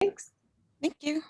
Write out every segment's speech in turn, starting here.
Thanks. Thank you.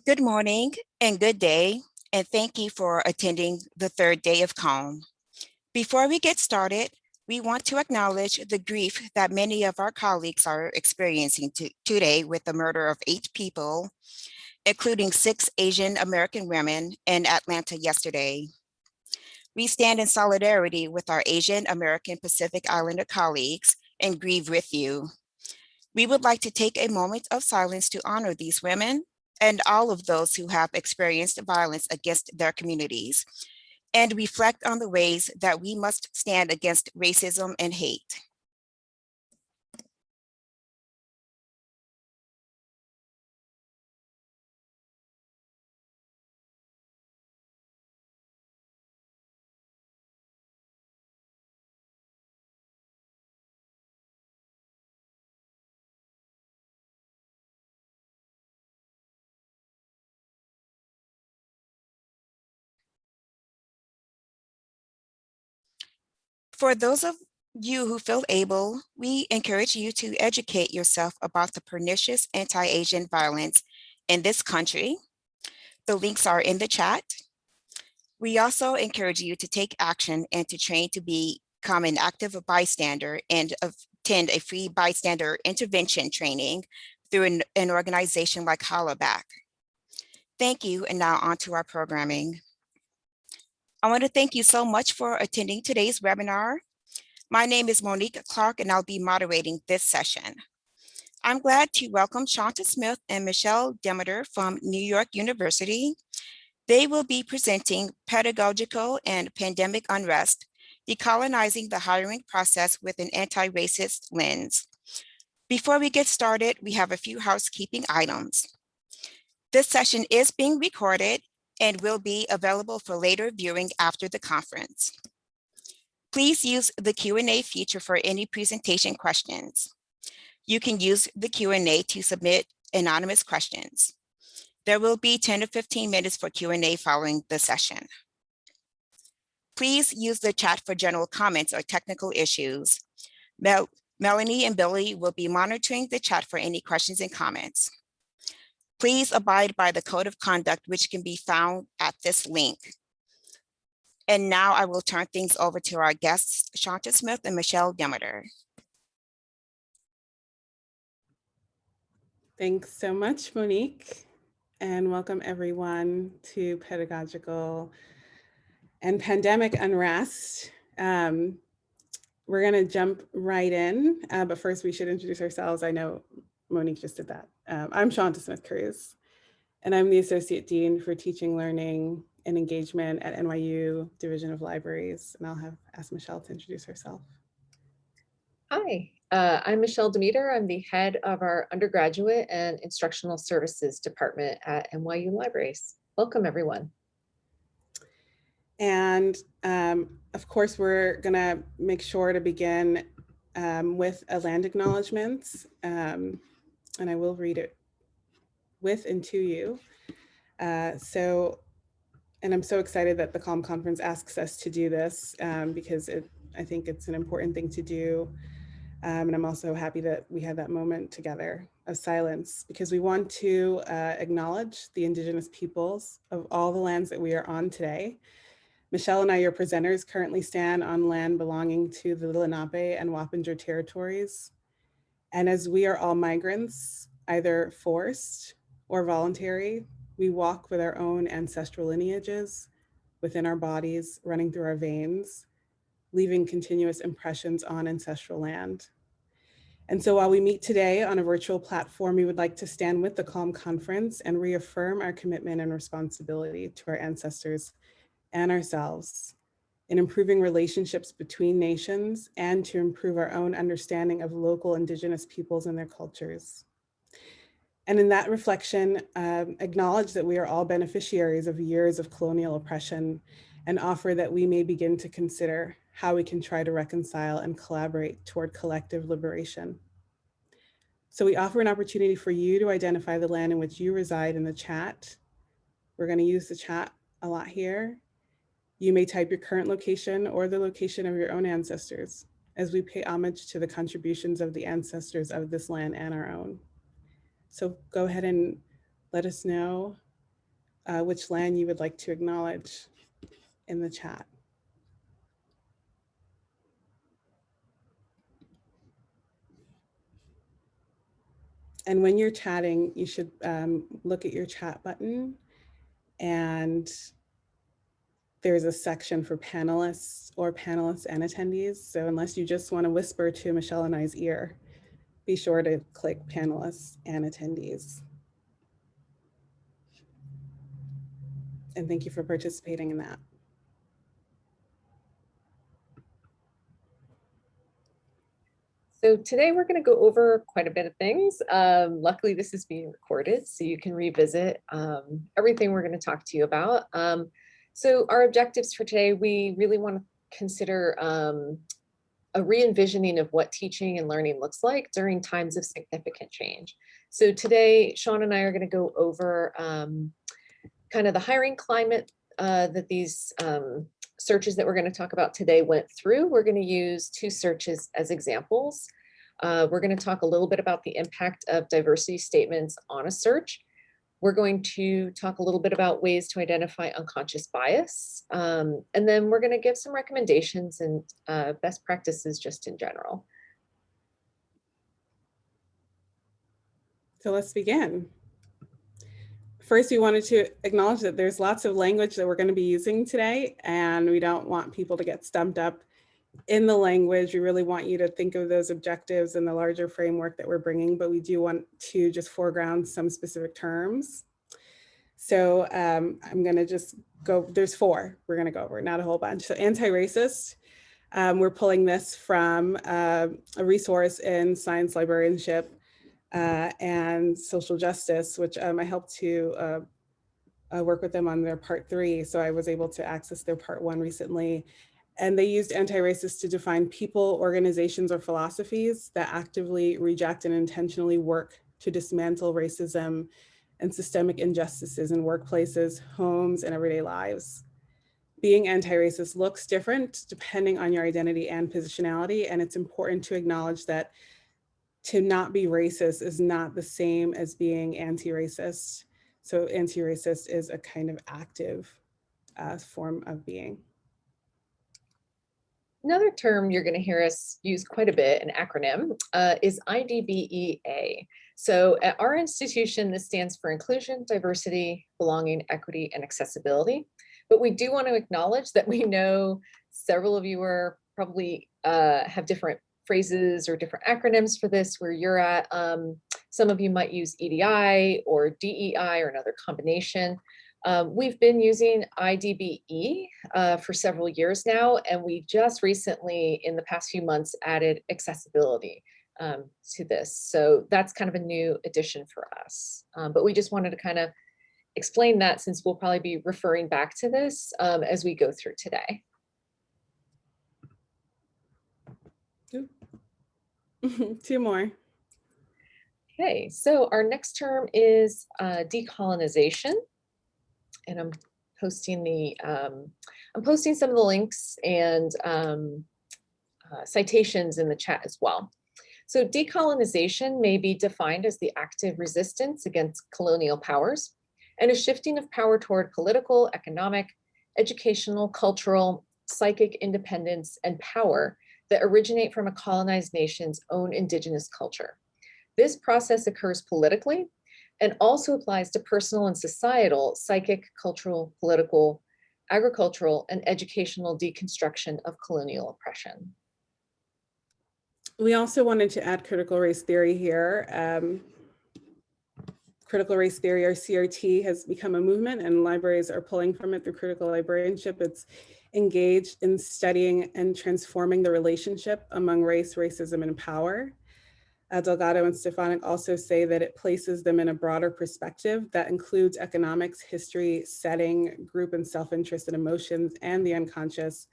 Good morning and good day, and thank you for attending the third day of Calm. Before we get started, we want to acknowledge the grief that many of our colleagues are experiencing today with the murder of 8 people, including 6 Asian American women in Atlanta yesterday. We stand in solidarity with our Asian American Pacific Islander colleagues and grieve with you. We would like to take a moment of silence to honor these women and all of those who have experienced violence against their communities, and reflect on the ways that we must stand against racism and hate. For those of you who feel able, we encourage you to educate yourself about the pernicious anti-Asian violence in this country. The links are in the chat. We also encourage you to take action and to train to become an active bystander and attend a free bystander intervention training through an organization like Hollaback. Thank you, and now on to our programming. I want to thank you so much for attending today's webinar. My name is Monique Clark, and I'll be moderating this session. I'm glad to welcome Shawn Smith and Michelle Demeter from New York University. They will be presenting Pedagogical and Pandemic Unrest, Decolonizing the Hiring Process with an Anti-Racist Lens. Before we get started, we have a few housekeeping items. This session is being recorded, and will be available for later viewing after the conference. Please use the Q&A feature for any presentation questions. You can use the Q&A to submit anonymous questions. There will be 10 to 15 minutes for Q&A following the session. Please use the chat for general comments or technical issues. Melanie and Billy will be monitoring the chat for any questions and comments. Please abide by the code of conduct, which can be found at this link. And now I will turn things over to our guests, Shawn Smith and Michelle Demeter. Thanks so much, Monique, and welcome everyone to Pedagogical and Pandemic Unrest. We're gonna jump right in, but first we should introduce ourselves. I know Monique just did that. I'm Shawn Smith-Cruz, and I'm the Associate Dean for Teaching, Learning, and Engagement at NYU Division of Libraries, and I'll ask Michelle to introduce herself. Hi, I'm Michelle Demeter. I'm the head of our Undergraduate and Instructional Services Department at NYU Libraries. Welcome, everyone. And of course, we're gonna make sure to begin with a land acknowledgements, and I will read it with and to you. And I'm so excited that the CALM conference asks us to do this because I think it's an important thing to do. And I'm also happy that we had that moment together of silence because we want to acknowledge the Indigenous peoples of all the lands that we are on today. Michelle and I, your presenters, currently stand on land belonging to the Lenape and Wappinger territories. And as we are all migrants, either forced or voluntary, we walk with our own ancestral lineages within our bodies, running through our veins, leaving continuous impressions on ancestral land. And so while we meet today on a virtual platform, we would like to stand with the CALM conference and reaffirm our commitment and responsibility to our ancestors and ourselves in improving relationships between nations and to improve our own understanding of local Indigenous peoples and their cultures. And in that reflection, acknowledge that we are all beneficiaries of years of colonial oppression and offer that we may begin to consider how we can try to reconcile and collaborate toward collective liberation. So we offer an opportunity for you to identify the land in which you reside in the chat. We're going to use the chat a lot here. You may type your current location or the location of your own ancestors as we pay homage to the contributions of the ancestors of this land and our own. So go ahead and let us know which land you would like to acknowledge in the chat. And when you're chatting, you should look at your chat button, and there's a section for panelists and attendees. So unless you just want to whisper to Michelle and I's ear, be sure to click panelists and attendees. And thank you for participating in that. So today we're going to go over quite a bit of things. Luckily, this is being recorded, so you can revisit everything we're going to talk to you about. So our objectives for today, we really want to consider a re-envisioning of what teaching and learning looks like during times of significant change. So today, Shawn and I are going to go over kind of the hiring climate that these searches that we're going to talk about today went through. We're going to use two searches as examples. We're going to talk a little bit about the impact of diversity statements on a search. We're going to talk a little bit about ways to identify unconscious bias. And then we're going to give some recommendations and best practices just in general. So let's begin. First, we wanted to acknowledge that there's lots of language that we're going to be using today, and we don't want people to get stumped up in the language. We really want you to think of those objectives in the larger framework that we're bringing, but we do want to just foreground some specific terms. So I'm going to just go, there's four we're going to go over, not a whole bunch. So anti-racist, we're pulling this from a resource in science librarianship and social justice, which I helped to work with them on their part 3. So I was able to access their part 1 recently. And they used anti-racist to define people, organizations, or philosophies that actively reject and intentionally work to dismantle racism and systemic injustices in workplaces, homes, and everyday lives. Being anti-racist looks different depending on your identity and positionality, and it's important to acknowledge that to not be racist is not the same as being anti-racist. So anti-racist is a kind of active form of being. Another term you're going to hear us use quite a bit, an acronym, is IDBEA. So at our institution, this stands for inclusion, diversity, belonging, equity, and accessibility. But we do want to acknowledge that we know several of you are probably have different phrases or different acronyms for this where you're at. Some of you might use EDI or DEI or another combination. We've been using IDBE for several years now, and we just recently, in the past few months, added accessibility to this. So that's kind of a new addition for us. But we just wanted to kind of explain that since we'll probably be referring back to this as we go through today. Two more. Okay, so our next term is decolonization. And I'm posting some of the links and citations in the chat as well. So decolonization may be defined as the active resistance against colonial powers and a shifting of power toward political, economic, educational, cultural, psychic independence and power that originate from a colonized nation's own indigenous culture. This process occurs politically and also applies to personal and societal, psychic, cultural, political, agricultural, and educational deconstruction of colonial oppression. We also wanted to add critical race theory here. Critical race theory, or CRT, has become a movement and libraries are pulling from it through critical librarianship. It's engaged in studying and transforming the relationship among race, racism, and power. Delgado and Stefanik also say that it places them in a broader perspective that includes economics, history, setting, group and self-interest and emotions, and the unconscious.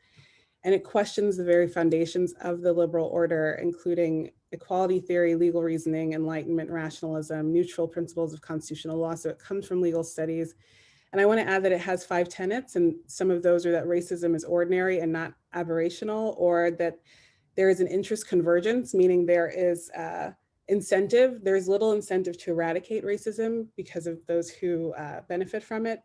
And it questions the very foundations of the liberal order, including equality theory, legal reasoning, enlightenment, rationalism, neutral principles of constitutional law. So it comes from legal studies. And I want to add that it has 5 tenets, and some of those are that racism is ordinary and not aberrational, or that there is an interest convergence, meaning there is incentive. There's little incentive to eradicate racism because of those who benefit from it.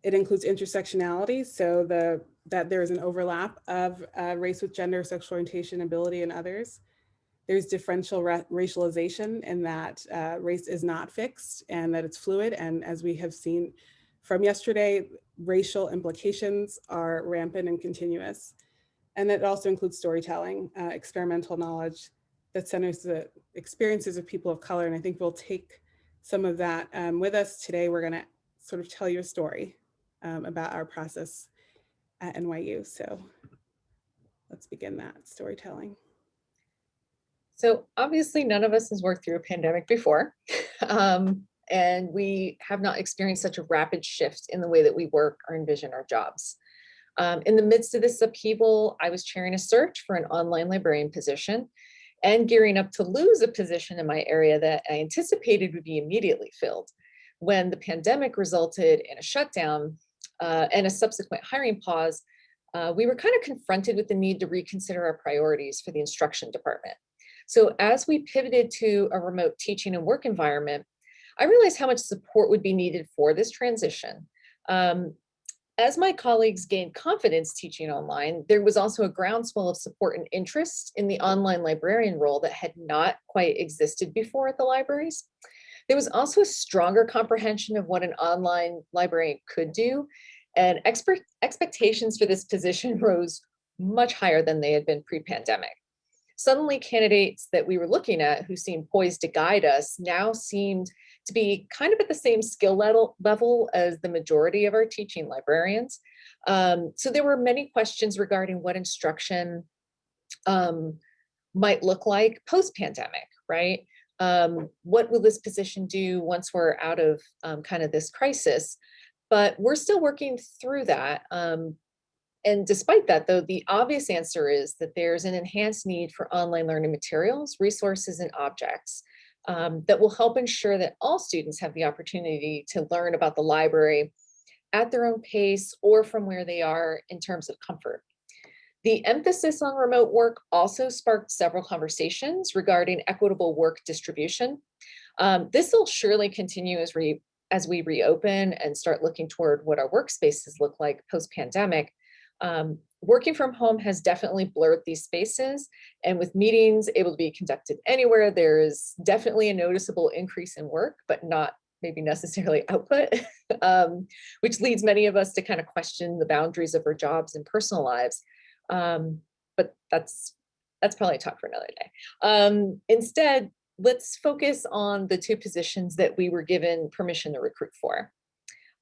It includes intersectionality, so that there is an overlap of race with gender, sexual orientation, ability, and others. There's differential racialization in that race is not fixed and that it's fluid. And as we have seen from yesterday, racial implications are rampant and continuous. And that also includes storytelling, experimental knowledge that centers the experiences of people of color. And I think we'll take some of that with us today. We're going to sort of tell you a story about our process at NYU. So let's begin that storytelling. So obviously none of us has worked through a pandemic before. And we have not experienced such a rapid shift in the way that we work or envision our jobs. In the midst of this upheaval, I was chairing a search for an online librarian position and gearing up to lose a position in my area that I anticipated would be immediately filled. When the pandemic resulted in a shutdown and a subsequent hiring pause, we were kind of confronted with the need to reconsider our priorities for the instruction department. So as we pivoted to a remote teaching and work environment, I realized how much support would be needed for this transition. As my colleagues gained confidence teaching online, there was also a groundswell of support and interest in the online librarian role that had not quite existed before at the libraries. There was also a stronger comprehension of what an online librarian could do, and expectations for this position rose much higher than they had been pre-pandemic. Suddenly, candidates that we were looking at who seemed poised to guide us now seemed to be kind of at the same skill level as the majority of our teaching librarians. So there were many questions regarding what instruction might look like post-pandemic, right? What will this position do once we're out of kind of this crisis? But we're still working through that. And despite that, though, the obvious answer is that there's an enhanced need for online learning materials, resources, and objects that will help ensure that all students have the opportunity to learn about the library at their own pace or from where they are in terms of comfort. The emphasis on remote work also sparked several conversations regarding equitable work distribution. This will surely continue as we reopen and start looking toward what our workspaces look like post-pandemic. Working from home has definitely blurred these spaces, and with meetings able to be conducted anywhere, there is definitely a noticeable increase in work, but not maybe necessarily output, which leads many of us to kind of question the boundaries of our jobs and personal lives. But that's probably a talk for another day. Instead, let's focus on the two positions that we were given permission to recruit for.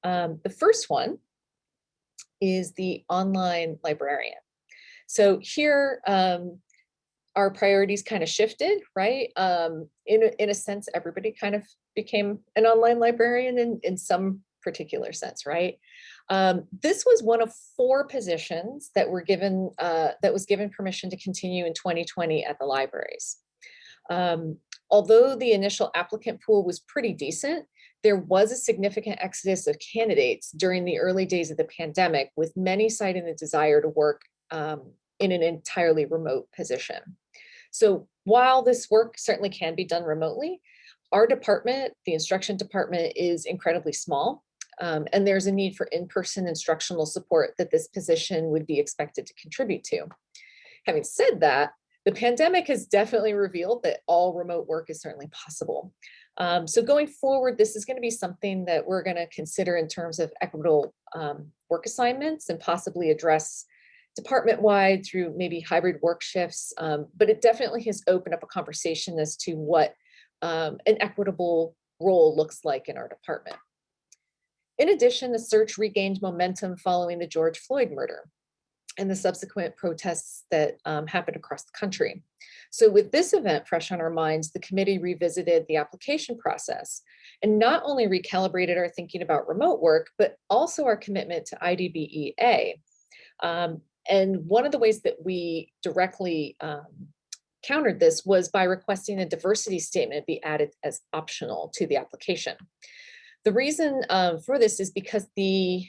The first one is the online librarian. So here, our priorities kind of shifted, right? In a sense, everybody kind of became an online librarian in some particular sense, right? This was one of 4 positions that were given, that was given permission to continue in 2020 at the libraries. Although the initial applicant pool was pretty decent, there was a significant exodus of candidates during the early days of the pandemic, with many citing the desire to work in an entirely remote position. So while this work certainly can be done remotely, our department, the instruction department, is incredibly small, and there's a need for in-person instructional support that this position would be expected to contribute to. Having said that, the pandemic has definitely revealed that all remote work is certainly possible. So going forward, this is going to be something that we're going to consider in terms of equitable work assignments and possibly address department-wide through maybe hybrid work shifts. But it definitely has opened up a conversation as to what an equitable role looks like in our department. In addition, the search regained momentum following the George Floyd murder and the subsequent protests that happened across the country. So with this event fresh on our minds, the committee revisited the application process and not only recalibrated our thinking about remote work, but also our commitment to IDBEA. And one of the ways that we directly countered this was by requesting a diversity statement be added as optional to the application. The reason for this is because the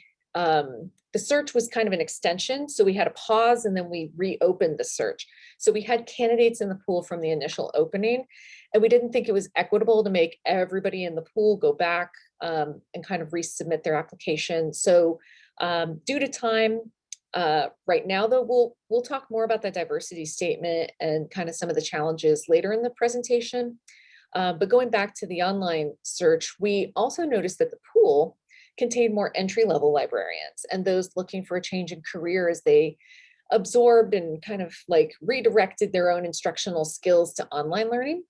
search was kind of an extension. So we had a pause and then we reopened the search. So we had candidates in the pool from the initial opening, and we didn't think it was equitable to make everybody in the pool go back and kind of resubmit their application. So due to time, right now though, we'll talk more about the diversity statement and kind of some of the challenges later in the presentation. But going back to the online search, we also noticed that the pool contained more entry-level librarians and those looking for a change in career as they absorbed and kind of like redirected their own instructional skills to online learning.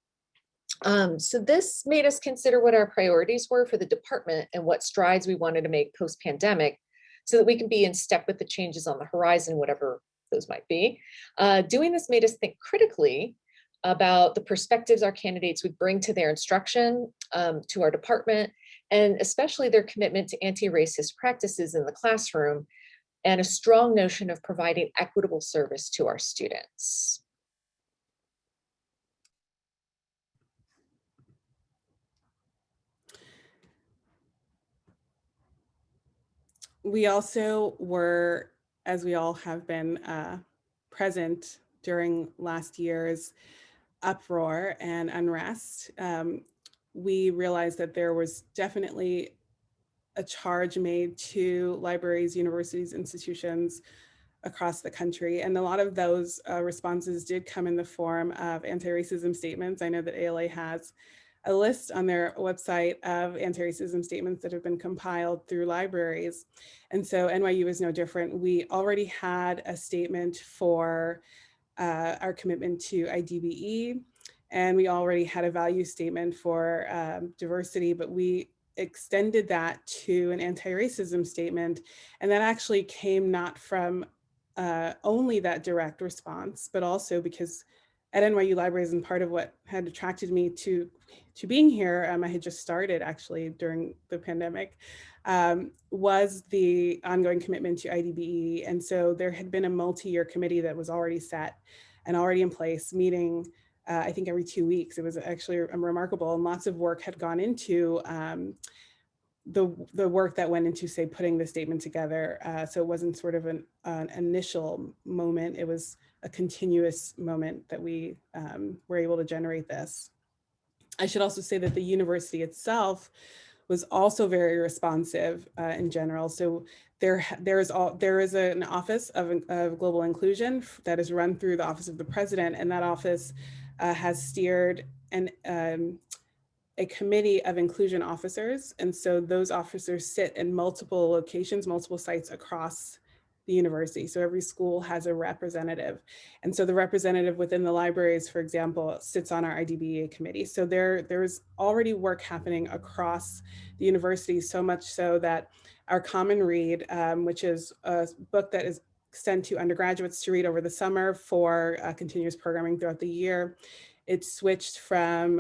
So this made us consider what our priorities were for the department and what strides we wanted to make post-pandemic so that we can be in step with the changes on the horizon, whatever those might be. Doing this made us think critically about the perspectives our candidates would bring to their instruction, to our department, and especially their commitment to anti-racist practices in the classroom and a strong notion of providing equitable service to our students. We also were, as we all have been, present during last year's uproar and unrest. We realized that there was definitely a charge made to libraries, universities, institutions across the country. And a lot of those responses did come in the form of anti-racism statements. I know that ALA has a list on their website of anti-racism statements that have been compiled through libraries. And so NYU is no different. We already had a statement for our commitment to IDBE, and we already had a value statement for diversity, but we extended that to an anti-racism statement. And that actually came not from only that direct response, but also because at NYU Libraries, and part of what had attracted me to being here, I had just started actually during the pandemic, was the ongoing commitment to IDBE. And so there had been a multi-year committee that was already set and already in place, meeting I think every 2 weeks. It was actually remarkable, and lots of work had gone into the work that went into, say, putting the statement together. So it wasn't sort of an initial moment, it was a continuous moment that we were able to generate this. I should also say that the university itself was also very responsive in general. So there is an office of global inclusion that is run through the Office of the President, and that office has steered a committee of inclusion officers. And so those officers sit in multiple locations, multiple sites across the university. So every school has a representative. And so the representative within the libraries, for example, sits on our IDBA committee. So there's already work happening across the university, so much so that our Common Read, which is a book that is sent to undergraduates to read over the summer for continuous programming throughout the year, it switched from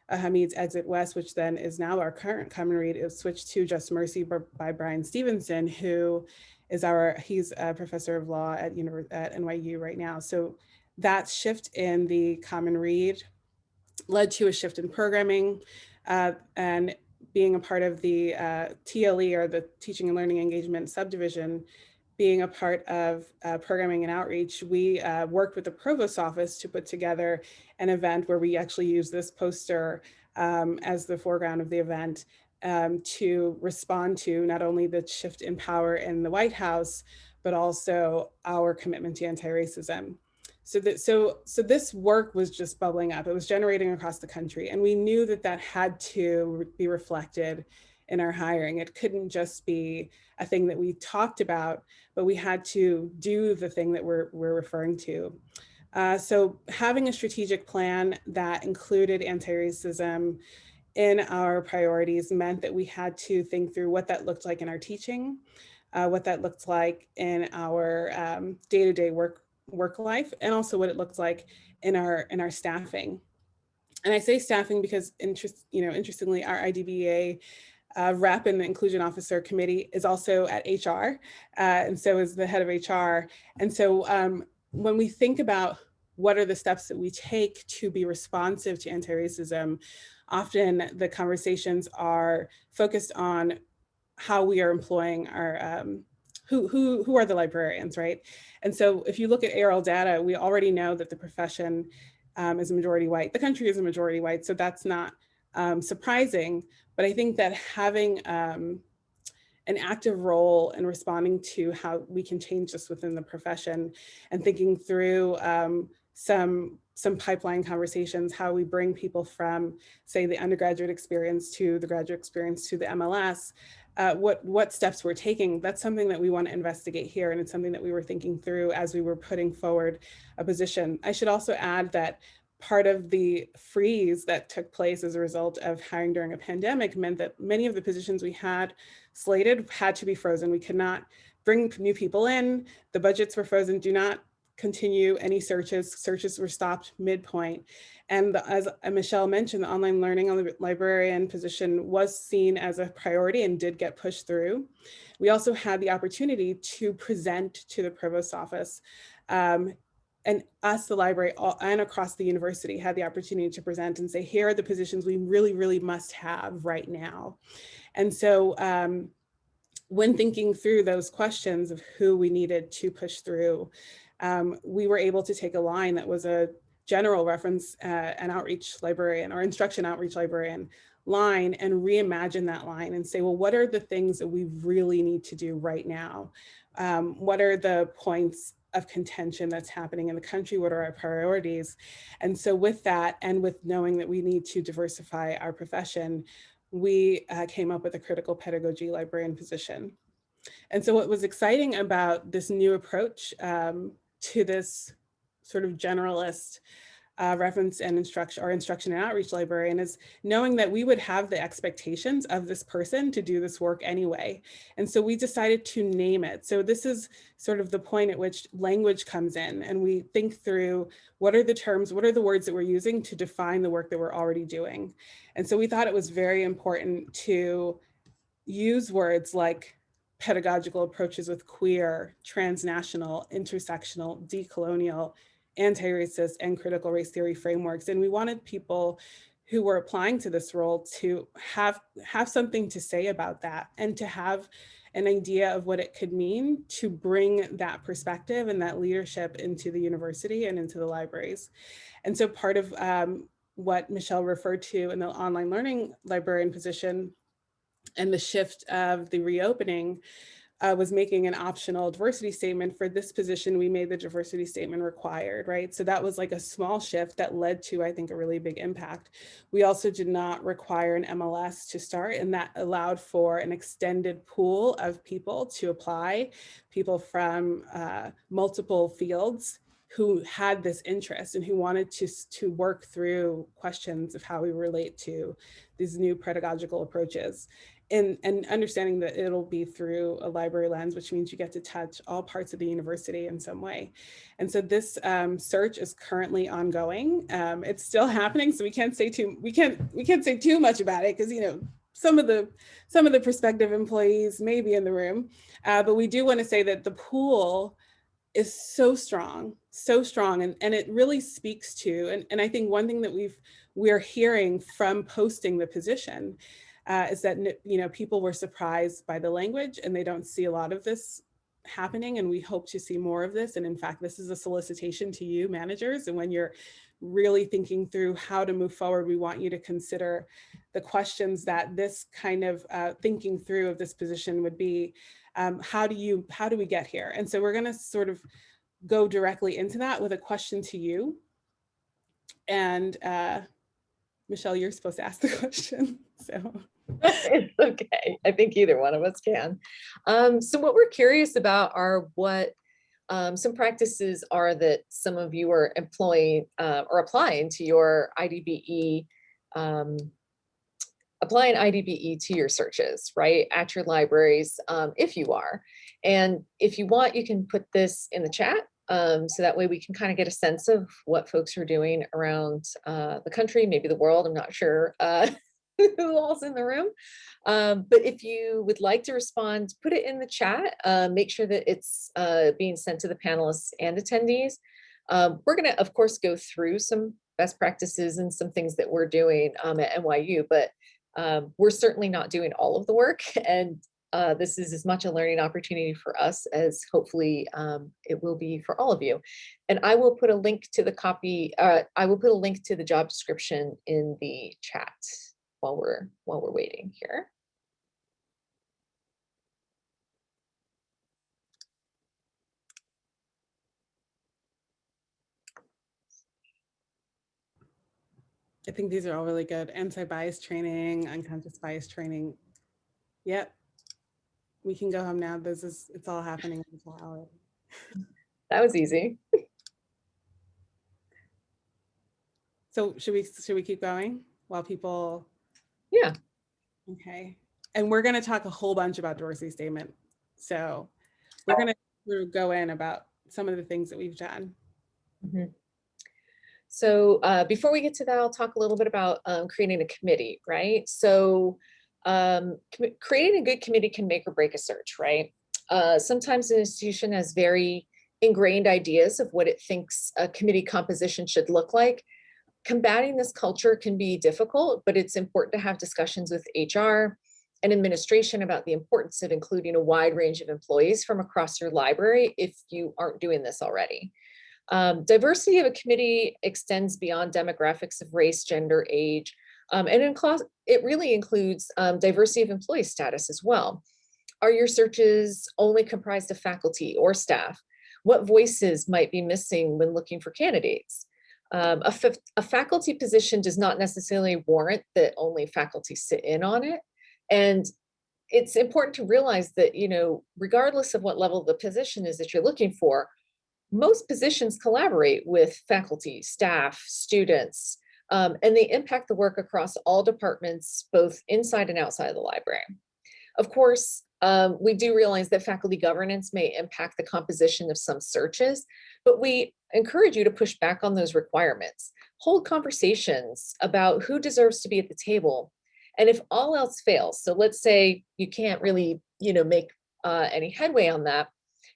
Hamid's Exit West, which then is now our current Common Read. It was switched to Just Mercy by Brian Stevenson, who is he's a professor of law at NYU right now. So that shift in the Common Read led to a shift in programming, and being a part of the TLE, or the Teaching and Learning Engagement subdivision, being a part of programming and outreach, we worked with the provost's office to put together an event where we actually use this poster as the foreground of the event, to respond to not only the shift in power in the White House, but also our commitment to anti-racism. So this work was just bubbling up. It was generating across the country, and we knew that that had to be reflected in our hiring. It couldn't just be a thing that we talked about, but we had to do the thing that we're referring to. So having a strategic plan that included anti-racism in our priorities meant that we had to think through what that looked like in our teaching, what that looked like in our day-to-day work life, and also what it looked like in our staffing. And I say staffing because interestingly, our IDBA rep and the Inclusion Officer Committee is also at HR, and so is the head of HR. And so when we think about what are the steps that we take to be responsive to anti-racism, often the conversations are focused on how we are employing our, who are the librarians, right? And so if you look at ARL data, we already know that the profession is a majority white. The country is a majority white, so that's not surprising. But I think that having an active role in responding to how we can change this within the profession, and thinking through some pipeline conversations, how we bring people from, say, the undergraduate experience to the graduate experience to the MLS, what steps we're taking, that's something that we want to investigate here. And it's something that we were thinking through as we were putting forward a position. I should also add that part of the freeze that took place as a result of hiring during a pandemic meant that many of the positions we had slated had to be frozen. We could not bring new people in. The budgets were frozen. Do not continue any searches. Searches were stopped midpoint. And as Michelle mentioned, the online learning on the librarian position was seen as a priority and did get pushed through. We also had the opportunity to present to the provost's office, and us, the library, and across the university had the opportunity to present and say, here are the positions we really, really must have right now. And so when thinking through those questions of who we needed to push through, we were able to take a line that was a general reference, an outreach librarian or instruction outreach librarian line, and reimagine that line and say, well, what are the things that we really need to do right now? What are the points of contention that's happening in the country? What are our priorities? And so with that, and with knowing that we need to diversify our profession, we came up with a critical pedagogy librarian position. And so what was exciting about this new approach to this sort of generalist reference and instruction and outreach librarian is knowing that we would have the expectations of this person to do this work anyway. And so we decided to name it. So this is sort of the point at which language comes in, and we think through what are the terms, what are the words that we're using to define the work that we're already doing. And so we thought it was very important to use words like pedagogical approaches with queer, transnational, intersectional, decolonial, anti-racist, and critical race theory frameworks. And we wanted people who were applying to this role to have something to say about that, and to have an idea of what it could mean to bring that perspective and that leadership into the university and into the libraries. And so part of what Michelle referred to in the online learning librarian position and the shift of the reopening was making an optional diversity statement. For this position, we made the diversity statement required, right? So that was like a small shift that led to, I think, a really big impact. We also did not require an MLS to start, and that allowed for an extended pool of people to apply, people from multiple fields who had this interest and who wanted to work through questions of how we relate to these new pedagogical approaches. And understanding that it'll be through a library lens, which means you get to touch all parts of the university in some way. And so this search is currently ongoing. It's still happening, so we can't say too much about it, because some of the prospective employees may be in the room, but we do want to say that the pool is so strong, and it really speaks to, and I think one thing that we're hearing from posting the position is that people were surprised by the language, and they don't see a lot of this happening, and we hope to see more of this. And in fact, this is a solicitation to you managers, and when you're really thinking through how to move forward, we want you to consider the questions that this kind of thinking through of this position would be. How do we get here? And so we're going to sort of go directly into that with a question to you. And Michelle, you're supposed to ask the question, so. It's okay. I think either one of us can. So what we're curious about are what some practices are that some of you are employing or applying to your IDBE, applying IDBE to your searches, right, at your libraries, if you are. And if you want, you can put this in the chat. So that way we can kind of get a sense of what folks are doing around the country, maybe the world, I'm not sure who all's in the room. But if you would like to respond, put it in the chat. Make sure that it's being sent to the panelists and attendees. We're going to, of course, go through some best practices and some things that we're doing at NYU, but we're certainly not doing all of the work. And this is as much a learning opportunity for us as hopefully it will be for all of you. And I will put a link to the copy. I will put a link to the job description in the chat while we're waiting here. I think these are all really good. Anti-bias training, unconscious bias training. Yep. We can go home now. It's all happening in this hour. That was easy. So should we keep going while people? Yeah. Okay. And we're going to talk a whole bunch about diversity statement. So we're going to go in about some of the things that we've done. Mm-hmm. So before we get to that, I'll talk a little bit about creating a committee, right? So creating a good committee can make or break a search, right? Sometimes an institution has very ingrained ideas of what it thinks a committee composition should look like. Combating this culture can be difficult, but it's important to have discussions with HR and administration about the importance of including a wide range of employees from across your library if you aren't doing this already. Diversity of a committee extends beyond demographics of race, gender, age, and it really includes diversity of employee status as well. Are your searches only comprised of faculty or staff? What voices might be missing when looking for candidates? A faculty position does not necessarily warrant that only faculty sit in on it. And it's important to realize that, regardless of what level the position is that you're looking for, most positions collaborate with faculty, staff, students, and they impact the work across all departments, both inside and outside of the library. Of course, we do realize that faculty governance may impact the composition of some searches, but we encourage you to push back on those requirements. Hold conversations about who deserves to be at the table. And if all else fails, so let's say you can't really, make any headway on that,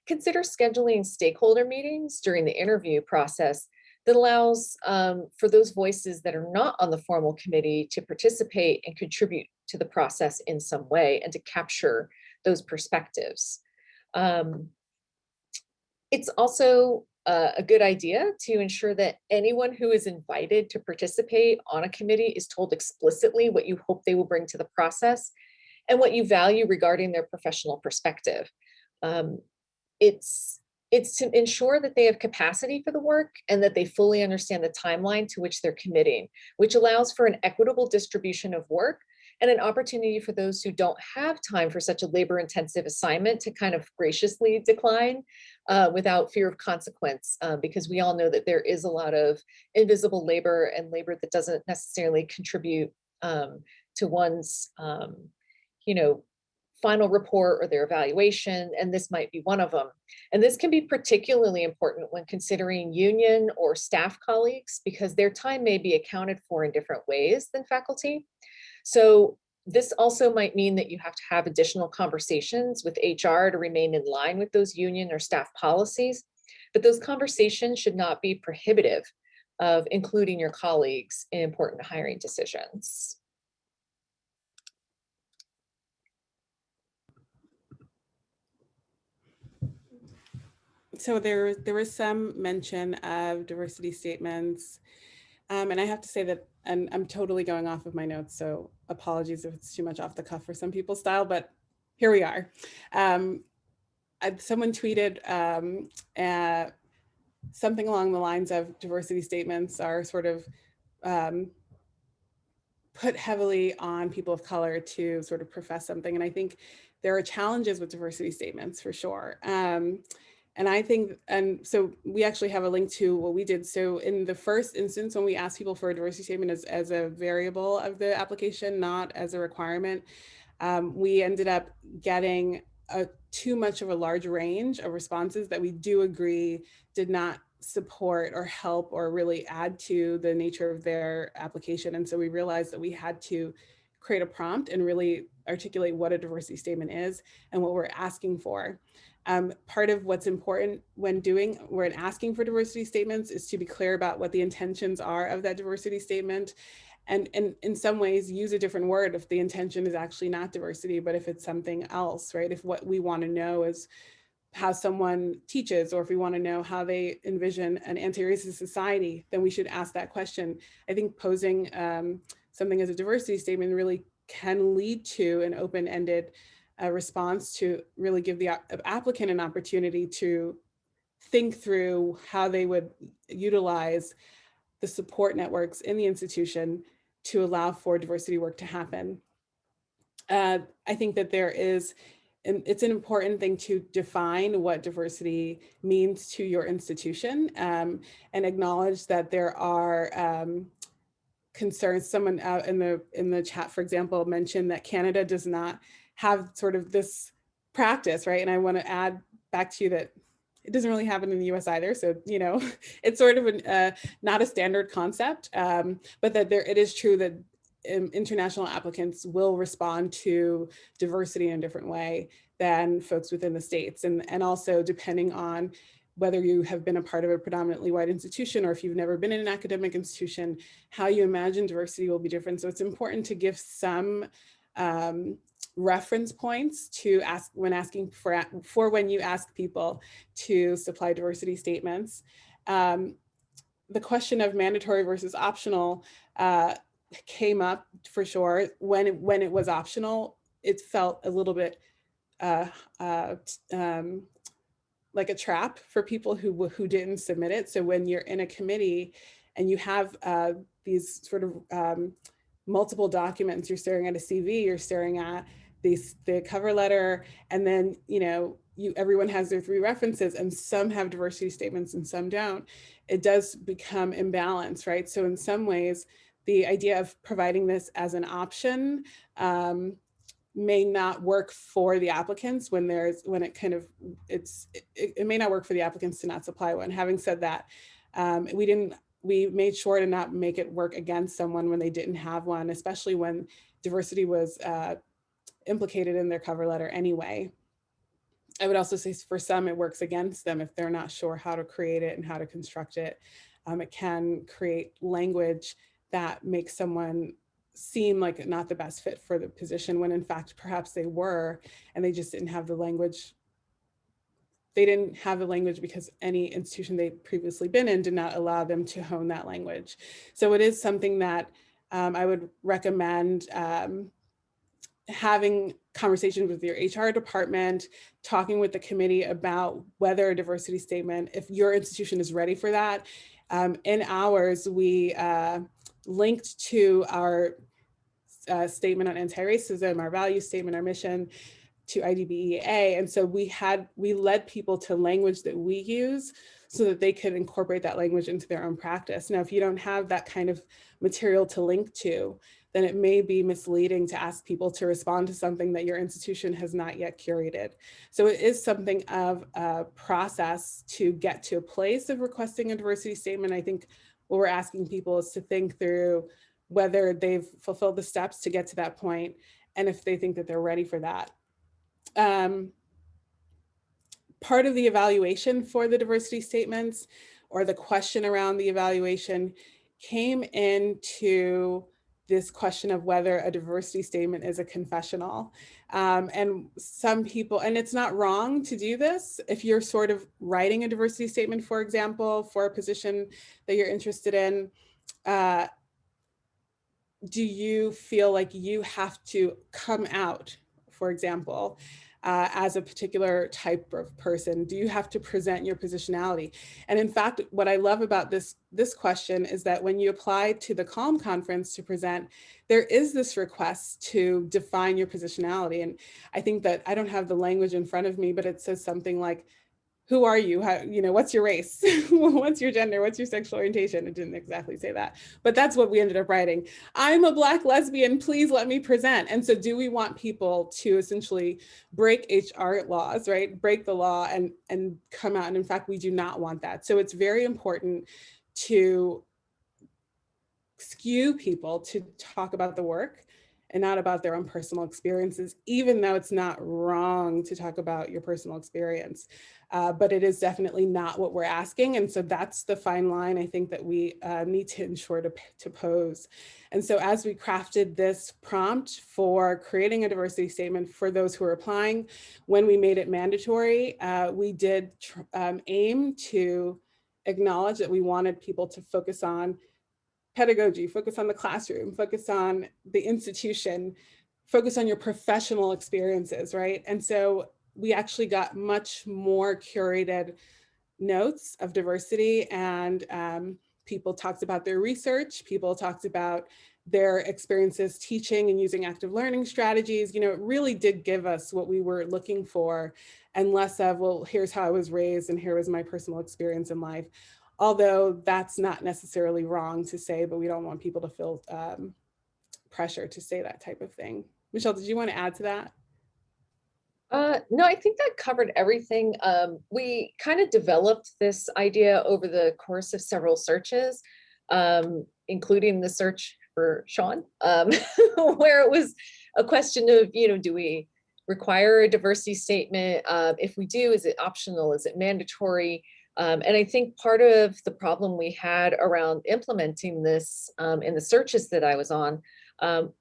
consider scheduling stakeholder meetings during the interview process that allows for those voices that are not on the formal committee to participate and contribute to the process in some way and to capture those perspectives. It's also a good idea to ensure that anyone who is invited to participate on a committee is told explicitly what you hope they will bring to the process and what you value regarding their professional perspective. It's to ensure that they have capacity for the work and that they fully understand the timeline to which they're committing, which allows for an equitable distribution of work and an opportunity for those who don't have time for such a labor-intensive assignment to kind of graciously decline without fear of consequence, because we all know that there is a lot of invisible labor and labor that doesn't necessarily contribute to one's, final report or their evaluation, and this might be one of them. And this can be particularly important when considering union or staff colleagues because their time may be accounted for in different ways than faculty. So this also might mean that you have to have additional conversations with HR to remain in line with those union or staff policies, but those conversations should not be prohibitive of including your colleagues in important hiring decisions. So there was some mention of diversity statements. And I have to say that, and I'm totally going off of my notes, so apologies if it's too much off the cuff for some people's style, but here we are. Someone tweeted something along the lines of diversity statements are sort of put heavily on people of color to sort of profess something. And I think there are challenges with diversity statements for sure. And I think, and so we actually have a link to what we did. So in the first instance, when we asked people for a diversity statement as a variable of the application, not as a requirement, we ended up getting too much of a large range of responses that we do agree did not support or help or really add to the nature of their application. And so we realized that we had to create a prompt and really articulate what a diversity statement is and what we're asking for. Part of what's important when asking for diversity statements is to be clear about what the intentions are of that diversity statement. And in some ways use a different word if the intention is actually not diversity, but if it's something else, right? If what we want to know is how someone teaches, or if we want to know how they envision an anti-racist society, then we should ask that question. I think posing something as a diversity statement really can lead to an open-ended response to really give the applicant an opportunity to think through how they would utilize the support networks in the institution to allow for diversity work to happen. I think that it's an important thing to define what diversity means to your institution and acknowledge that there are concerns. Someone out in the chat, for example, mentioned that Canada does not have sort of this practice, right? And I want to add back to you that it doesn't really happen in the US either. So, it's sort of not a standard concept, but that it is true that international applicants will respond to diversity in a different way than folks within the States. And also depending on whether you have been a part of a predominantly white institution or if you've never been in an academic institution, how you imagine diversity will be different. So it's important to give some reference points to ask when asking for when you ask people to supply diversity statements. The question of mandatory versus optional came up for sure. When it was optional, it felt a little bit like a trap for people who didn't submit it. So when you're in a committee and you have these sort of multiple documents, you're staring at a CV, you're staring at the cover letter, and then you everyone has their 3 references and some have diversity statements and some don't, it does become imbalance, right? So in some ways, the idea of providing this as an option may not work for the applicants when it may not work for the applicants to not supply one. Having said that, we made sure to not make it work against someone when they didn't have one, especially when diversity was implicated in their cover letter anyway. I would also say for some, it works against them if they're not sure how to create it and how to construct it. It can create language that makes someone seem like not the best fit for the position when in fact, perhaps they were, and they just didn't have the language. They didn't have the language because any institution they'd previously been in did not allow them to hone that language. So it is something that I would recommend having conversations with your HR department, talking with the committee about whether a diversity statement, if your institution is ready for that. In ours, we linked to our statement on anti-racism, our value statement, our mission, to IDBEA. And so we led people to language that we use so that they could incorporate that language into their own practice. Now, if you don't have that kind of material to link to, then it may be misleading to ask people to respond to something that your institution has not yet curated. So it is something of a process to get to a place of requesting a diversity statement. I think what we're asking people is to think through whether they've fulfilled the steps to get to that point, and if they think that they're ready for that. Part of the evaluation for the diversity statements, or the question around the evaluation, came into this question of whether a diversity statement is a confessional. And some people, and it's not wrong to do this, if you're sort of writing a diversity statement, for example, for a position that you're interested in, do you feel like you have to come out, for example, as a particular type of person? Do you have to present your positionality? And in fact, what I love about this question is that when you apply to the CALM conference to present, there is this request to define your positionality. And I think that, I don't have the language in front of me, but it says something like, who are you? How, what's your race? What's your gender? What's your sexual orientation? It didn't exactly say that, but that's what we ended up writing. I'm a Black lesbian, please let me present. And so do we want people to essentially break HR laws, right? Break the law and come out. And in fact, we do not want that. So it's very important to skew people to talk about the work and not about their own personal experiences, even though it's not wrong to talk about your personal experience. But it is definitely not what we're asking. And so that's the fine line I think that we need to ensure to pose. And so as we crafted this prompt for creating a diversity statement for those who are applying, when we made it mandatory, we did aim to acknowledge that we wanted people to focus on pedagogy, focus on the classroom, focus on the institution, focus on your professional experiences, right? And so we actually got much more curated notes of diversity, and people talked about their research, people talked about their experiences teaching and using active learning strategies. It really did give us what we were looking for, and less of, well, here's how I was raised and here was my personal experience in life. Although that's not necessarily wrong to say, but we don't want people to feel pressure to say that type of thing. Michelle, did you want to add to that? No, I think that covered everything. We kind of developed this idea over the course of several searches, including the search for Shawn, where it was a question of, do we require a diversity statement? If we do, is it optional? Is it mandatory? And I think part of the problem we had around implementing this in the searches that I was on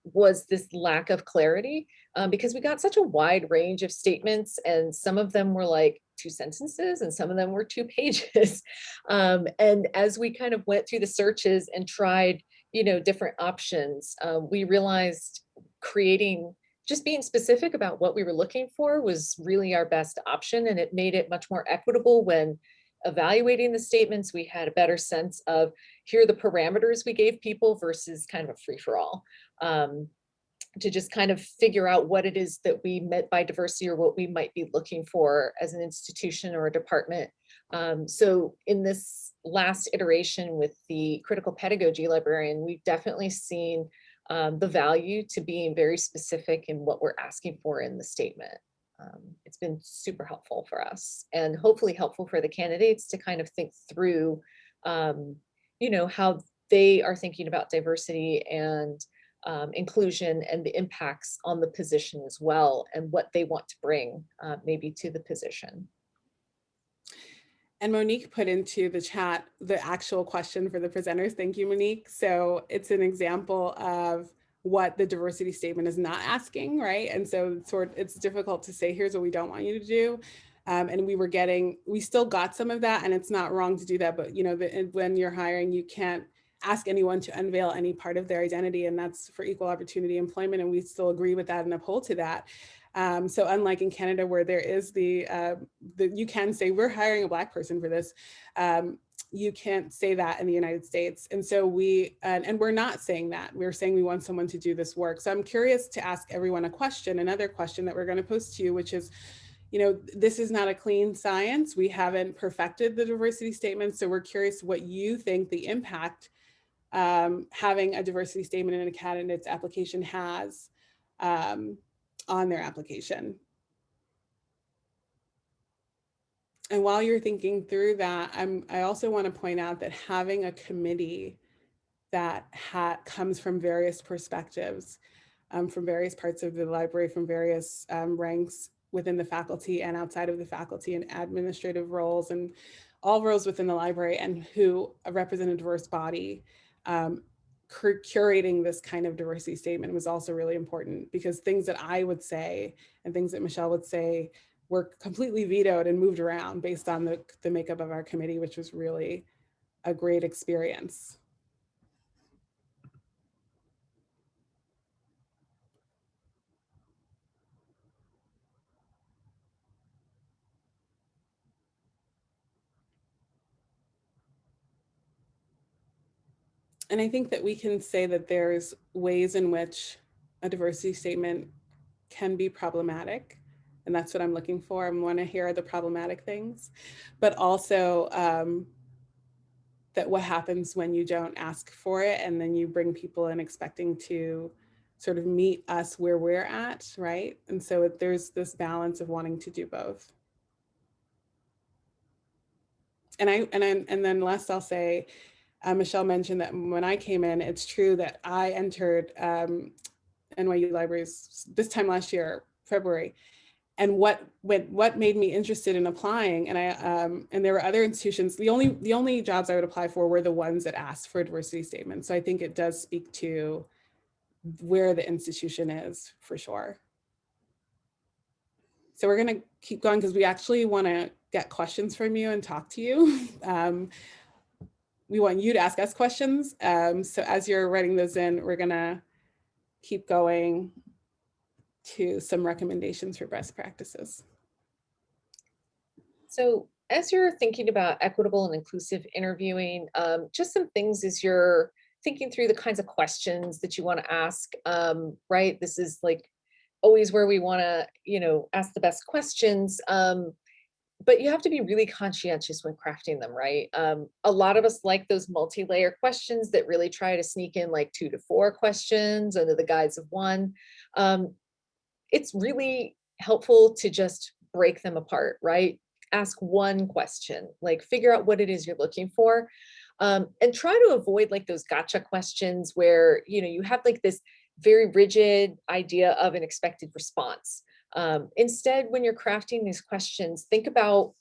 was this lack of clarity, because we got such a wide range of statements, and some of them were like 2 sentences and some of them were 2 pages. And as we kind of went through the searches and tried, different options, we realized just being specific about what we were looking for was really our best option. And it made it much more equitable when evaluating the statements. We had a better sense of, here are the parameters we gave people versus kind of a free-for-all. to just kind of figure out what it is that we meant by diversity, or what we might be looking for as an institution or a department. So in this last iteration with the critical pedagogy librarian, we've definitely seen the value to being very specific in what we're asking for in the statement. It's been super helpful for us, and hopefully helpful for the candidates to kind of think through, how they are thinking about diversity and inclusion and the impacts on the position as well, and what they want to bring maybe to the position. And Monique put into the chat the actual question for the presenters. Thank you, Monique. So it's an example of what the diversity statement is not asking, right? And so it's difficult to say, here's what we don't want you to do. And we still got some of that, and it's not wrong to do that, but when you're hiring, you can't ask anyone to unveil any part of their identity, and that's for equal opportunity employment, and we still agree with that and uphold to that. So unlike in Canada, where there is you can say we're hiring a Black person for this, you can't say that in the United States. And so and we're not saying that. We're saying we want someone to do this work. So I'm curious to ask everyone another question that we're going to pose to you, which is, this is not a clean science. We haven't perfected the diversity statement. So we're curious what you think the impact having a diversity statement in a candidate's application has on their application. And while you're thinking through that, I also want to point out that having a committee that comes from various perspectives, from various parts of the library, from various ranks within the faculty and outside of the faculty, and administrative roles and all roles within the library, and who represent a diverse body, curating this kind of diversity statement was also really important, because things that I would say and things that Michelle would say were completely vetoed and moved around based on the makeup of our committee, which was really a great experience. And I think that we can say that there's ways in which a diversity statement can be problematic. And that's what I'm looking for. I want to hear the problematic things, but also that what happens when you don't ask for it and then you bring people in expecting to sort of meet us where we're at, right? And so there's this balance of wanting to do both. And then last I'll say, Michelle mentioned that when I came in, it's true that I entered NYU Libraries this time last year, February. And what made me interested in applying, and there were other institutions, the only jobs I would apply for were the ones that asked for a diversity statement. So I think it does speak to where the institution is, for sure. So we're going to keep going because we actually want to get questions from you and talk to you. We want you to ask us questions. So as you're writing those in, we're going to keep going to some recommendations for best practices. So as you're thinking about equitable and inclusive interviewing, just some things as you're thinking through the kinds of questions that you want to ask, right? This is like always where we want to, ask the best questions. But you have to be really conscientious when crafting them, right? A lot of us like those multi-layer questions that really try to sneak in like 2 to 4 questions under the guise of one. It's really helpful to just break them apart, right? Ask one question, like figure out what it is you're looking for, and try to avoid like those gotcha questions where, you have like this very rigid idea of an expected response. Instead, when you're crafting these questions, think about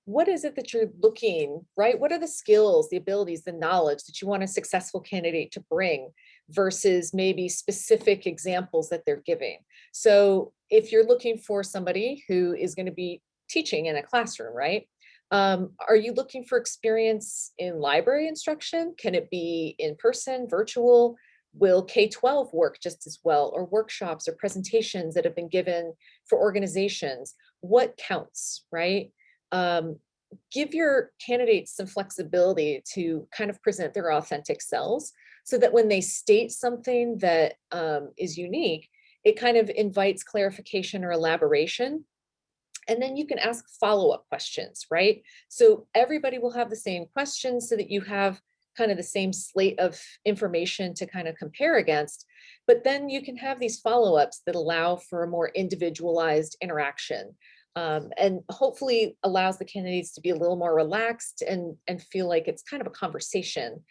what is it that you're looking, right? What are the skills, the abilities, the knowledge that you want a successful candidate to bring versus maybe specific examples that they're giving. So if you're looking for somebody who is going to be teaching in a classroom, right? Are you looking for experience in library instruction? Can it be in person, virtual? Will K-12 work just as well, or workshops or presentations that have been given for organizations? What counts, right? Give your candidates some flexibility to kind of present their authentic selves so that when they state something that is unique, it kind of invites clarification or elaboration. And then you can ask follow-up questions, right? So everybody will have the same questions so that you have kind of the same slate of information to kind of compare against. But then you can have these follow-ups that allow for a more individualized interaction, and hopefully allows the candidates to be a little more relaxed and feel like it's kind of a conversation,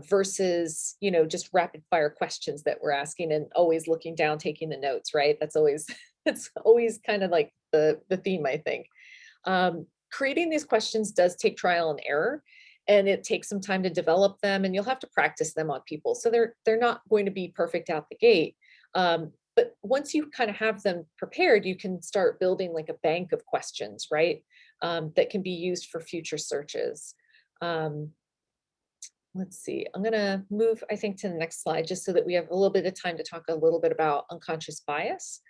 versus, you know, just rapid fire questions that we're asking and always looking down, taking the notes, right? That's always, it's always kind of like the theme, I think. Creating these questions does take trial and error, and it takes some time to develop them, and you'll have to practice them on people. So they're not going to be perfect out the gate. But once you kind of have them prepared, you can start building like a bank of questions, right? That can be used for future searches. Let's see, I'm gonna move, I think, to the next slide, just so that we have a little bit of time to talk a little bit about unconscious bias,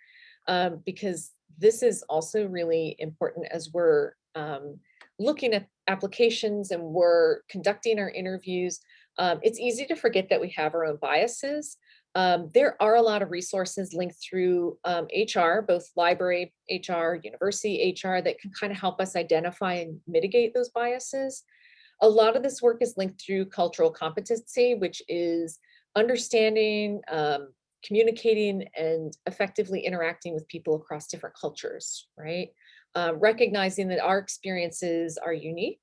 because this is also really important as we're looking at applications and we're conducting our interviews. It's easy to forget that we have our own biases. There are a lot of resources linked through HR, both library HR, university HR, that can kind of help us identify and mitigate those biases. A lot of this work is linked through cultural competency, which is understanding, communicating, and effectively interacting with people across different cultures, right? Recognizing that our experiences are unique,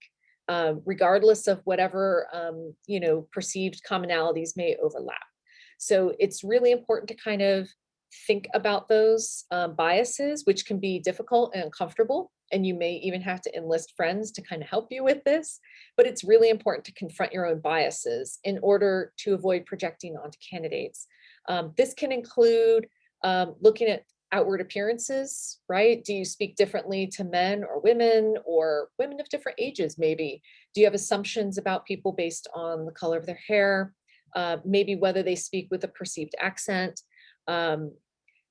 regardless of whatever, you know, perceived commonalities may overlap. So it's really important to kind of think about those biases, which can be difficult and uncomfortable. And you may even have to enlist friends to kind of help you with this. But it's really important to confront your own biases in order to avoid projecting onto candidates. This can include looking at outward appearances, right? Do you speak differently to men or women of different ages, maybe? Do you have assumptions about people based on the color of their hair? Maybe whether they speak with a perceived accent.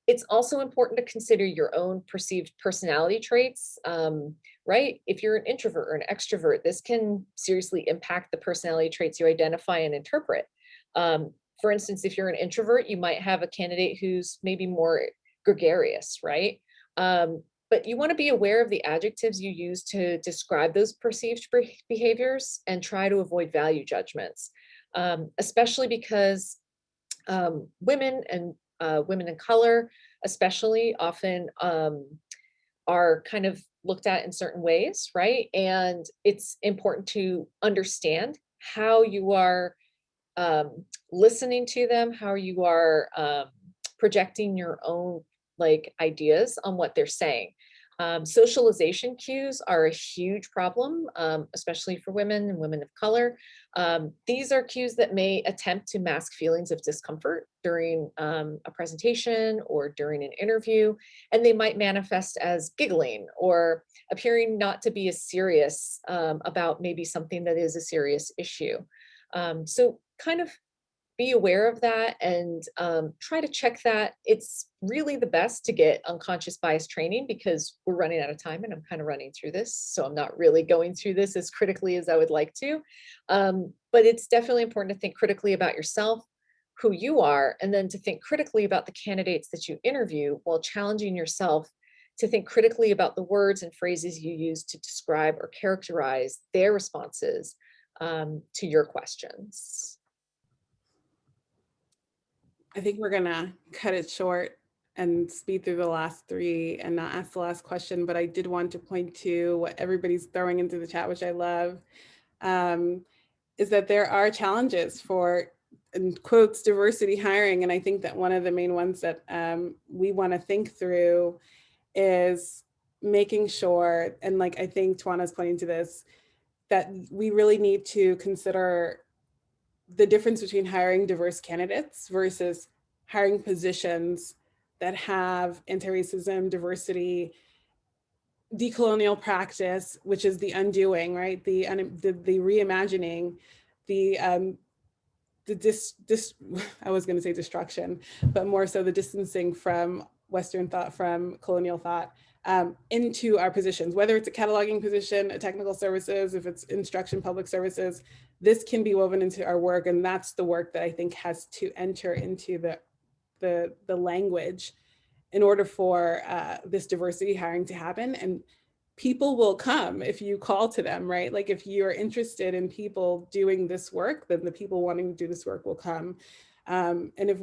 It's also important to consider your own perceived personality traits, right? If you're an introvert or an extrovert, this can seriously impact the personality traits you identify and interpret. For instance, if you're an introvert, you might have a candidate who's maybe more gregarious, right? But you want to be aware of the adjectives you use to describe those perceived behaviors and try to avoid value judgments, especially because women and women of color, especially, often are kind of looked at in certain ways, right? And it's important to understand how you are listening to them, how you are projecting your own like ideas on what they're saying. Socialization cues are a huge problem, especially for women and women of color. These are cues that may attempt to mask feelings of discomfort during a presentation or during an interview, and they might manifest as giggling or appearing not to be as serious about maybe something that is a serious issue. So kind of be aware of that and try to check that. It's really the best to get unconscious bias training because we're running out of time and I'm kind of running through this. So I'm not really going through this as critically as I would like to. But it's definitely important to think critically about yourself, who you are, and then to think critically about the candidates that you interview while challenging yourself to think critically about the words and phrases you use to describe or characterize their responses to your questions. I think we're gonna cut it short and speed through the last three and not ask the last question, but I did want to point to what everybody's throwing into the chat, which I love, is that there are challenges for, in quotes, diversity hiring. And I think that one of the main ones that we wanna think through is making sure, and like I think Tawana's pointing to this, that we really need to consider the difference between hiring diverse candidates versus hiring positions that have anti-racism, diversity, decolonial practice, which is the undoing, right? The reimagining, I was going to say destruction, but more so the distancing from Western thought, from colonial thought, into our positions, whether it's a cataloging position, a technical services, if it's instruction, public services, this can be woven into our work. And that's the work that I think has to enter into the the language in order for this diversity hiring to happen. And people will come if you call to them, right? Like if you're interested in people doing this work, then the people wanting to do this work will come. And if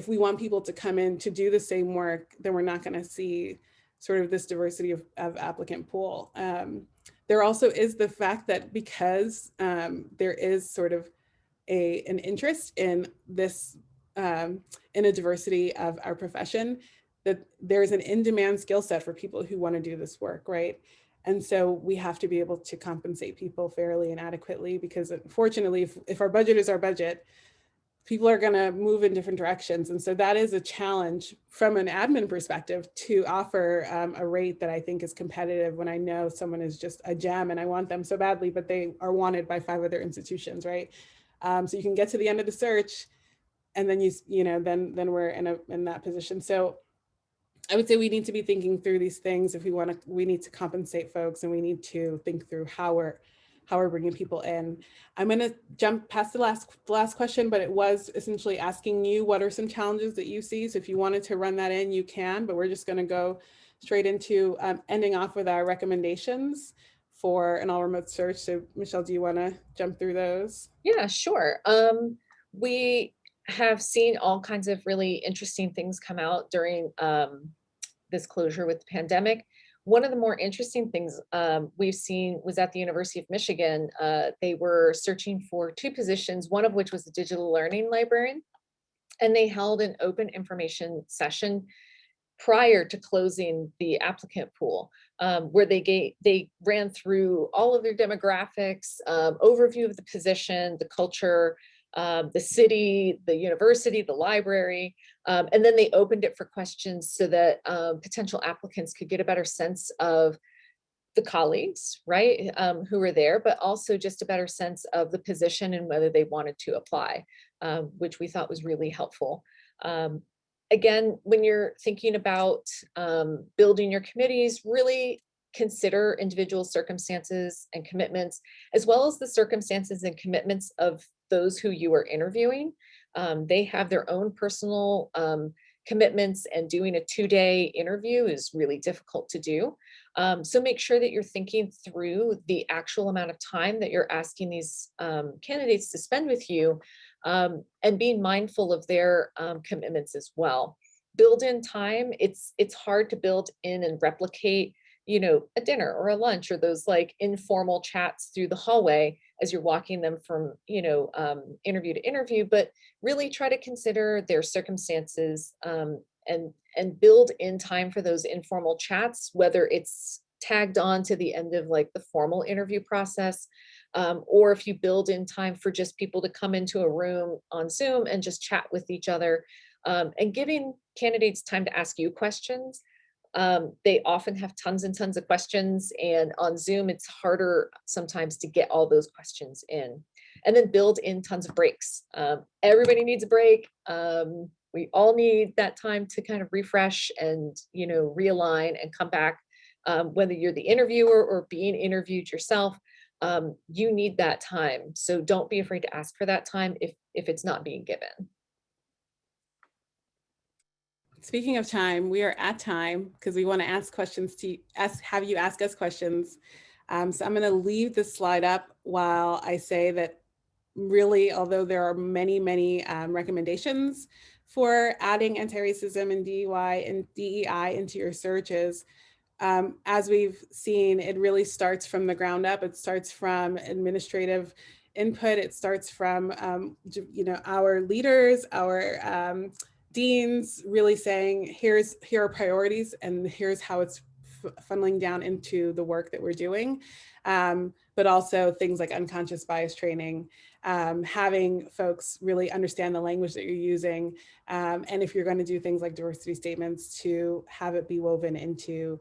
we want people to come in to do the same work, then we're not going to see sort of this diversity of applicant pool. There also is the fact that because there is sort of an interest in this, in a diversity of our profession, that there's an in-demand skill set for people who want to do this work, right? And so we have to be able to compensate people fairly and adequately, because unfortunately, if our budget is our budget, people are going to move in different directions. And so that is a challenge from an admin perspective, to offer a rate that I think is competitive when I know someone is just a gem and I want them so badly, but they are wanted by 5 other institutions, right? So you can get to the end of the search, and then then we're in that position. So I would say we need to be thinking through these things. If we need to compensate folks, and we need to think through how we're bringing people in. I'm going to jump past the last question, but it was essentially asking you, what are some challenges that you see? So if you wanted to run that in, you can, but we're just going to go straight into ending off with our recommendations for an all remote search. So Michelle, do you want to jump through those? Yeah, sure. We have seen all kinds of really interesting things come out during this closure with the pandemic. One of the more interesting things we've seen was at the University of Michigan. They were searching for 2 positions, one of which was a digital learning librarian, and they held an open information session prior to closing the applicant pool, where they ran through all of their demographics, overview of the position, the culture, the city, the university, the library, and then they opened it for questions so that potential applicants could get a better sense of the colleagues, right, who were there, but also just a better sense of the position and whether they wanted to apply, which we thought was really helpful. Again, when you're thinking about building your committees, really consider individual circumstances and commitments, as well as the circumstances and commitments of those who you are interviewing. They have their own personal commitments, and doing a 2-day interview is really difficult to do. So make sure that you're thinking through the actual amount of time that you're asking these candidates to spend with you, and being mindful of their commitments as well. Build in time. It's hard to build in and replicate, a dinner or a lunch, or those like informal chats through the hallway as you're walking them from, interview to interview, but really try to consider their circumstances, and build in time for those informal chats, whether it's tagged on to the end of like the formal interview process, or if you build in time for just people to come into a room on Zoom and just chat with each other, and giving candidates time to ask you questions. They often have tons and tons of questions, and on Zoom, it's harder sometimes to get all those questions in. And then build in tons of breaks. Everybody needs a break. We all need that time to kind of refresh and, realign and come back. Whether you're the interviewer or being interviewed yourself, you need that time. So don't be afraid to ask for that time if it's not being given. Speaking of time, we are at time because we want to ask questions have you ask us questions. So I'm going to leave this slide up while I say that really, although there are many, many recommendations for adding anti-racism and DEI and DEI into your searches, as we've seen, it really starts from the ground up. It starts from administrative input. It starts from, our leaders, our deans really saying, here are priorities, and here's how it's funneling down into the work that we're doing. But also things like unconscious bias training, having folks really understand the language that you're using. And if you're going to do things like diversity statements, to have it be woven into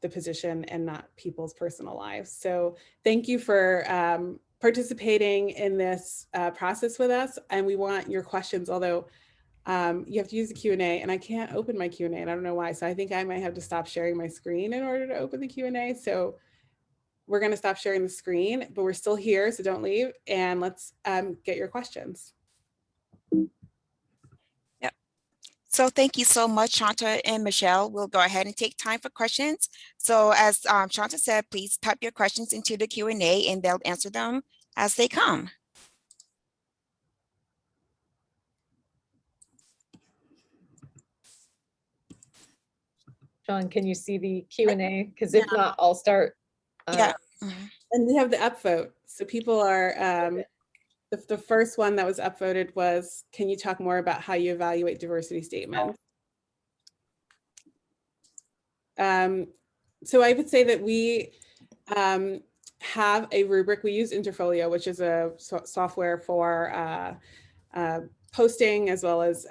the position and not people's personal lives. So thank you for participating in this process with us. And we want your questions, although you have to use the Q&A, and I can't open my Q&A, and I don't know why. So I think I might have to stop sharing my screen in order to open the Q&A. So we're going to stop sharing the screen, but we're still here, so don't leave, and let's get your questions. So thank you so much, Shanta and Michelle. We'll go ahead and take time for questions. So as Shanta said, please type your questions into the Q&A and they'll answer them as they come. Shawn, can you see the Q&A? Because if not, I'll start. Yeah. Mhm. And we have the upvote. So people are, the first one that was upvoted was, can you talk more about how you evaluate diversity statements? So I would say that we have a rubric. We use Interfolio, which is a software for posting as well as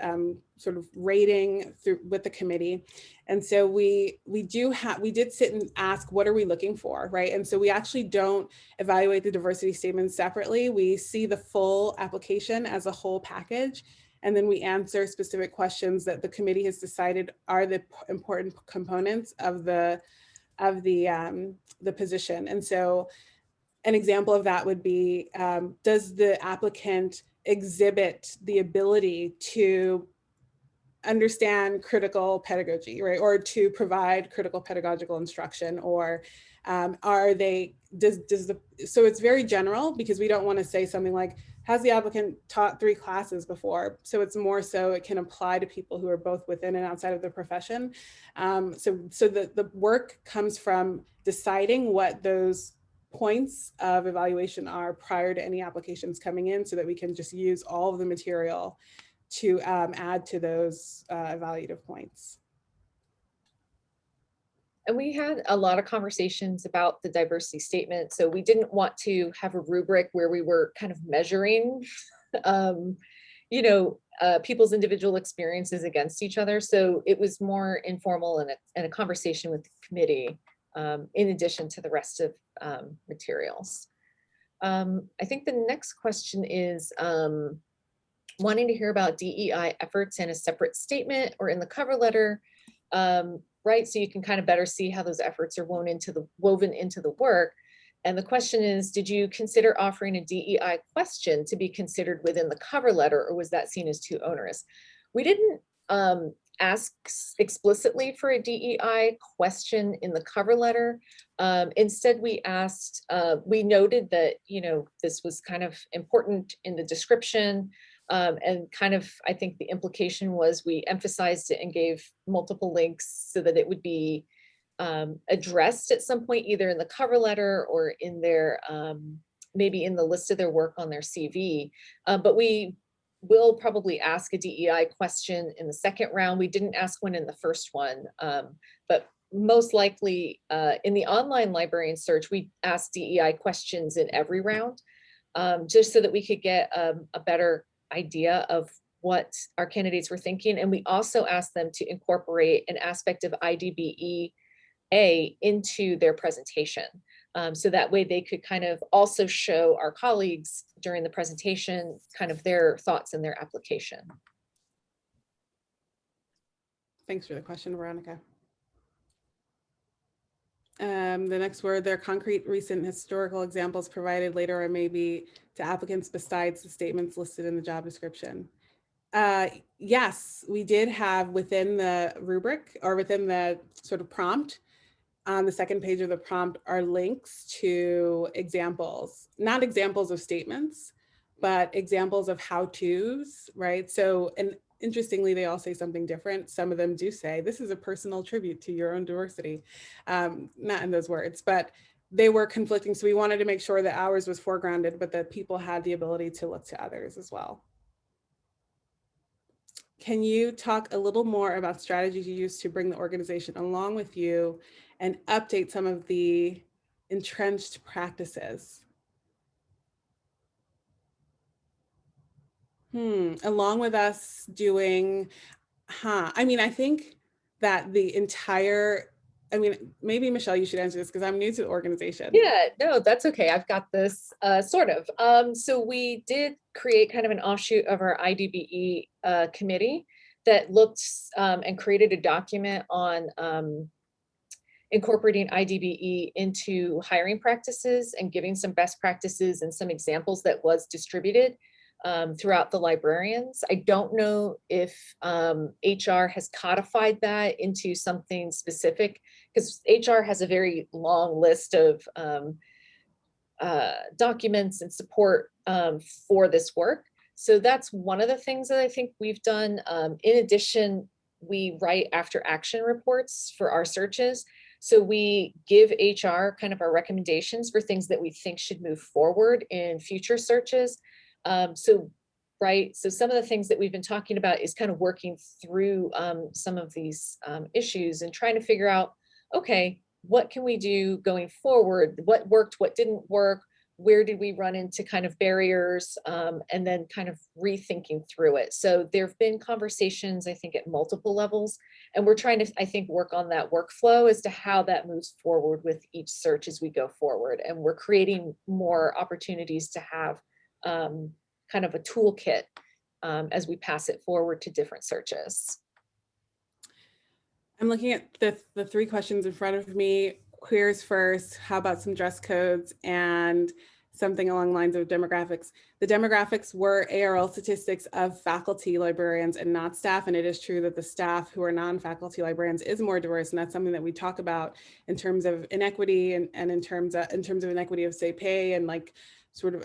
sort of rating through with the committee. And so we did sit and ask, what are we looking for, right? And so we actually don't evaluate the diversity statements separately. We see the full application as a whole package. And then we answer specific questions that the committee has decided are the important components of the position. And so an example of that would be, does the applicant exhibit the ability to understand critical pedagogy, right? Or to provide critical pedagogical instruction, or so it's very general, because we don't want to say something like, has the applicant taught 3 classes before? So it's more so it can apply to people who are both within and outside of the profession. So the work comes from deciding what those points of evaluation are prior to any applications coming in, so that we can just use all of the material to add to those evaluative points. And we had a lot of conversations about the diversity statement. So we didn't want to have a rubric where we were kind of measuring, people's individual experiences against each other. So it was more informal and a conversation with the committee, in addition to the rest of materials. I think the next question is wanting to hear about DEI efforts in a separate statement or in the cover letter. Right, so you can kind of better see how those efforts are woven into the work. And the question is, did you consider offering a DEI question to be considered within the cover letter, or was that seen as too onerous? We didn't ask explicitly for a DEI question in the cover letter. Instead, we asked, we noted that, this was kind of important in the description. And kind of, I think the implication was we emphasized it and gave multiple links so that it would be addressed at some point, either in the cover letter or in their, maybe in the list of their work on their CV. But we will probably ask a DEI question in the second round. We didn't ask one in the first one, but most likely in the online librarian search, we asked DEI questions in every round, just so that we could get a better idea of what our candidates were thinking. And we also asked them to incorporate an aspect of IDBEA into their presentation. So that way they could kind of also show our colleagues during the presentation kind of their thoughts and their application. Thanks for the question, Veronica. The next word, there are concrete recent historical examples provided later or maybe to applicants besides the statements listed in the job description. Yes, we did have within the rubric, or within the sort of prompt, on the second page of the prompt are links to examples, not examples of statements, but examples of how-tos, right? So, and interestingly, they all say something different. Some of them do say, this is a personal tribute to your own diversity. Not in those words, but they were conflicting. So we wanted to make sure that ours was foregrounded, but that people had the ability to look to others as well. Can you talk a little more about strategies you use to bring the organization along with you and update some of the entrenched practices? Along with us doing, I mean, I think that the entire, maybe Michelle, you should answer this because I'm new to the organization. Yeah, no, that's okay. I've got this sort of. So we did create kind of an offshoot of our IDBE committee that looked and created a document on incorporating IDBE into hiring practices and giving some best practices and some examples that was distributed. throughout the librarians. I don't know if HR has codified that into something specific, because HR has a very long list of documents and support for this work. So that's one of the things that I think we've done. In addition, we write after action reports for our searches. So we give HR kind of our recommendations for things that we think should move forward in future searches. So some of the things that we've been talking about is kind of working through some of these issues and trying to figure out, okay, what can we do going forward? What worked, what didn't work? Where did we run into kind of barriers, and then kind of rethinking through it. So there've been conversations, I think, at multiple levels, and we're trying to, I think, work on that workflow as to how that moves forward with each search as we go forward. And we're creating more opportunities to have kind of a toolkit as we pass it forward to different searches. I'm looking at the three questions in front of me. Queers first, how about some dress codes, and something along the lines of demographics. The demographics were ARL statistics of faculty librarians and not staff. And it is true that the staff who are non-faculty librarians is more diverse. And that's something that we talk about in terms of inequity and in terms of inequity of, say, pay and like sort of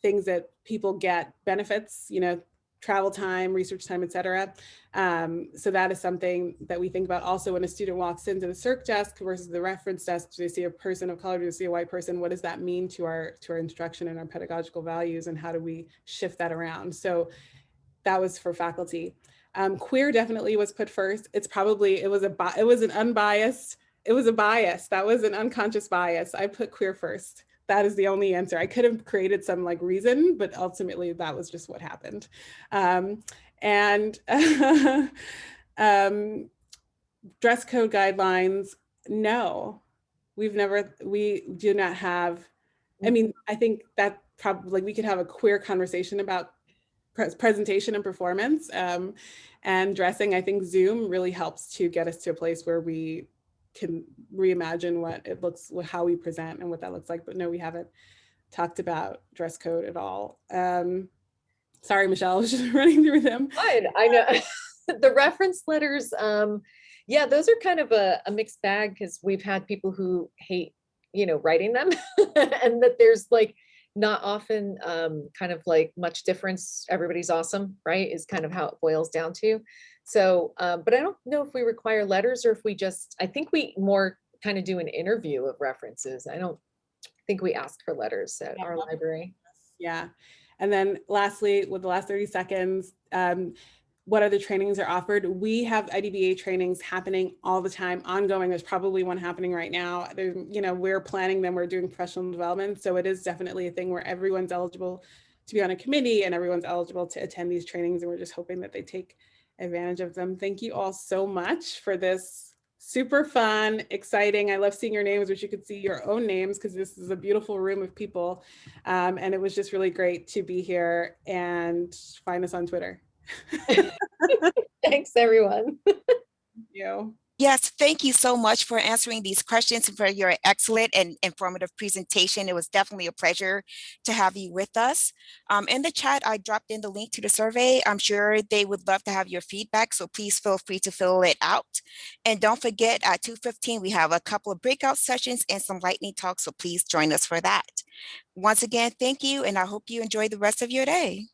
things that people get, benefits, you know, travel time, research time, et cetera. So that is something that we think about. Also, when a student walks into the circ desk versus the reference desk, do they see a person of color, do they see a white person? What does that mean to our instruction and our pedagogical values, and how do we shift that around? So that was for faculty. Queer definitely was put first. It was a bias. That was an unconscious bias. I put queer first. That is the only answer. I could have created some like reason, but ultimately that was just what happened. Dress code guidelines, no, we do not have. I mean, I think that probably we could have a queer conversation about presentation and performance, and dressing. I think Zoom really helps to get us to a place where we can reimagine what it looks, how we present and what that looks like. But no, we haven't talked about dress code at all. Sorry, Michelle, I was just running through them. Fine, I know. The reference letters, yeah, those are kind of a mixed bag, because we've had people who hate, you know, writing them and that there's like not often kind of like much difference. Everybody's awesome, right? Is kind of how it boils down to. So, but I don't know if we require letters or if we just, I think we more kind of do an interview of references. I don't think we ask for letters at our library. Yeah. And then lastly, with the last 30 seconds, what other trainings are offered? We have IDBA trainings happening all the time, ongoing. There's probably one happening right now. You know, we're planning them, we're doing professional development. So it is definitely a thing where everyone's eligible to be on a committee and everyone's eligible to attend these trainings. And we're just hoping that they take advantage of them. Thank you all so much for this super fun, exciting. I love seeing your names, which you could see your own names, because this is a beautiful room of people. And it was just really great to be here, and find us on Twitter. Thanks, everyone. Thank you. Yes, thank you so much for answering these questions and for your excellent and informative presentation. It was definitely a pleasure to have you with us. In the chat, I dropped in the link to the survey. I'm sure they would love to have your feedback, so please feel free to fill it out. And don't forget, at 2:15, we have a couple of breakout sessions and some lightning talks, so please join us for that. Once again, thank you, and I hope you enjoy the rest of your day.